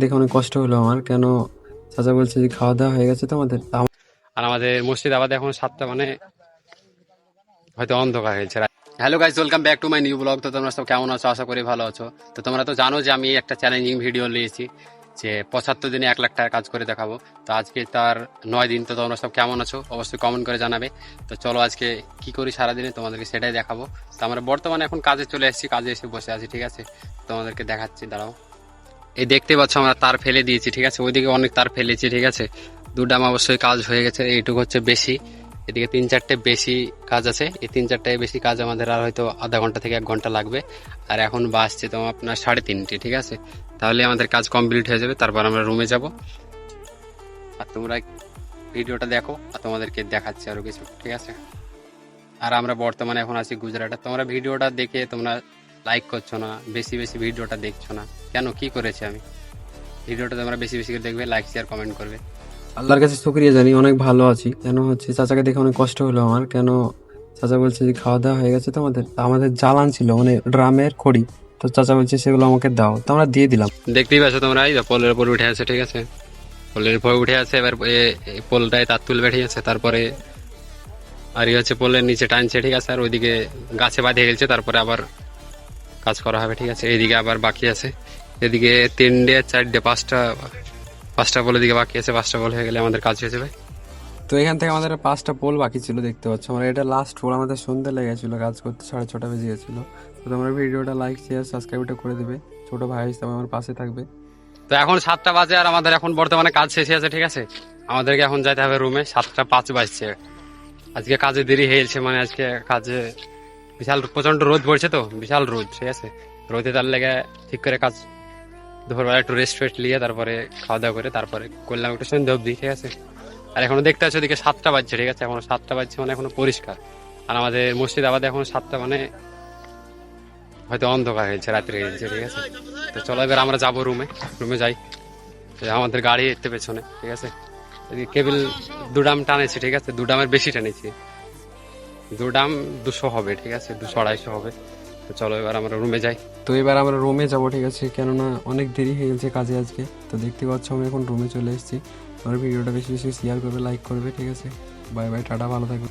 দেখে অনেক কষ্ট হলো আমার। কেন চাচা বলছে যে খাওয়া দাওয়া হয়ে গেছে তোমাদের? আর আমাদের মুর্শিদাবাদে এখন 7টা মানে হয়তো অন্ধকার হয়েছে। Hello guys, welcome back to my new blog. তো তোমরা সব কেমন আছো? আশা করি ভালো আছো। তো তোমরা তো জানো যে আমি একটা চ্যালেঞ্জিং ভিডিও নিয়েছি যে 75 দিনে 1 লাখ টাকা কাজ করে দেখাবো। তো আজকে তার 9 দিন। তো তোমরা সব কেমন আছো অবশ্যই কমেন্ট করে জানাবে। তো চলো আজকে কি করি সারাদিনে তোমাদেরকে সেটাই দেখাবো। তো আমরা বর্তমানে এখন কাজে চলে এসেছি, কাজে এসে বসে আছি, ঠিক আছে? তোমাদেরকে দেখাচ্ছি, দাঁড়াও। এই দেখতে পাচ্ছ আমরা তার ফেলে দিয়েছি, ঠিক আছে? ওইদিকে অনেক তার ফেলেছি, ঠিক আছে? দুডাম অবশ্যই কাজ হয়ে গেছে, এইটুকু হচ্ছে বেশি। এদিকে 3-4টে বেশি কাজ আছে। এই 3-4টায় বেশি কাজ আমাদের আর হয়তো আধা ঘন্টা থেকে 1 ঘন্টা লাগবে। আর এখন বাসছে তো আপনার 3:30, ঠিক আছে? তাহলে আমাদের কাজ কমপ্লিট হয়ে যাবে, তারপর আমরা রুমে যাব। আর তোমরা ভিডিওটা দেখো, আর তোমাদেরকে দেখাচ্ছি আরো কিছু, ঠিক আছে? আর আমরা বর্তমানে এখন আছি গুজরাটে। তোমরা ভিডিওটা দেখে তোমরা লাইক করছো না, বেশি বেশি ভিডিওটা দেখছো না কেন? কি করেছি আমি? ভিডিওটা তোমরা বেশি বেশি করে দেখবে, লাইক শেয়ার কমেন্ট করবে। আল্লাহর কাছে শুকরিয়া জানি, অনেক ভালো আছি। কেন হচ্ছে চাচাকে দেখে অনেক কষ্ট হলো আমার। কেন চাচা বলছে যে খাওয়া দাওয়া হয়ে গেছে তোমাদের? আমাদের জ্বালান ছিল মানে ড্রামের খড়ি, তো চাচা বলছে সেগুলো আমাকে দাও, তো আমরা দিয়ে দিলাম। দেখতেই পাচ্ছ তোমরা, এই পোলের উপর উঠে আছে, ঠিক আছে? পোলের উপর উঠে আছে, এবার পোলটায় তার তুল বেঠে আছে, তারপরে আর হচ্ছে পোলের নিচে টানছে, ঠিক আছে? আর ওইদিকে গাছে বাঁধিয়ে গেছে, তারপরে আবার কাজ করা হবে, ঠিক আছে? এইদিকে আবার বাকি আছে, এদিকে 3টে 4টে 5টা পোলের দিকে বাকি আছে। 5টা পোল হয়ে গেলে আমাদের কাজ হয়ে যাবে। তো এখান থেকে আমাদের 5টা পোল বাকি ছিল, দেখতে পাচ্ছ। আমরা এটা লাস্ট পোল, আমাদের সন্ধ্যে লেগেছিল, কাজ করতে 6:30 বেজে গেছিল। তো তোমরা ভিডিওটা লাইক শেয়ার সাবস্ক্রাইবটা করে দেবে, ছোট ভাই হিসাবে আমার পাশে থাকবে। তো এখন 7টা বাজে, আর আমাদের এখন বর্তমানে কাজ শেষে আছে, ঠিক আছে? আমাদেরকে এখন যাইতে হবে রুমে। 7টা 5 বাজছে। আজকে কাজে দেরি হয়েছে, মানে আজকে কাজে বিশাল প্রচন্ড রোদ পড়ছে, তো বিশাল রোদ, ঠিক আছে? রোদে তার লেগে ঠিক করে কাজ দুপুরবেলা একটু রেস্ট ফেস্ট নিয়ে তারপরে খাওয়া দাওয়া করে তারপরে করলাম একটু সন্ধ্যে অব্দি, ঠিক আছে? আর এখনো দেখতে পাচ্ছ ওদিকে 7টা বাজছে, ঠিক আছে? এখনো 7টা বাজছে, মানে এখনো পরিষ্কার। আর আমাদের মুর্শিদাবাদে এখন 7টা মানে হয়তো অন্ধকার হয়েছে, রাত্রি হয়েছে, ঠিক আছে? তো চলো এবার আমরা যাবো রুমে। রুমে যাই। আমাদের গাড়ি এতে পেছনে, ঠিক আছে? এদিকে কেবল দুডাম টানেছি, ঠিক আছে? দুডামের বেশি টানেছি, দুডাম 200 হবে, ঠিক আছে? 200-250 হবে। তো চলো এবার আমরা রুমে যাই। তো এবার আমরা রুমে যাবো, ঠিক আছে? কেননা অনেক দেরি হয়ে গেছে কাজে আজকে। তো দেখতে পাচ্ছ আমি এখন রুমে চলে এসেছি। আমার ভিডিওটা বেশি বেশি শেয়ার করবে, লাইক করবে, ঠিক আছে? বাই বাই, টাটা, ভালো থাকবে।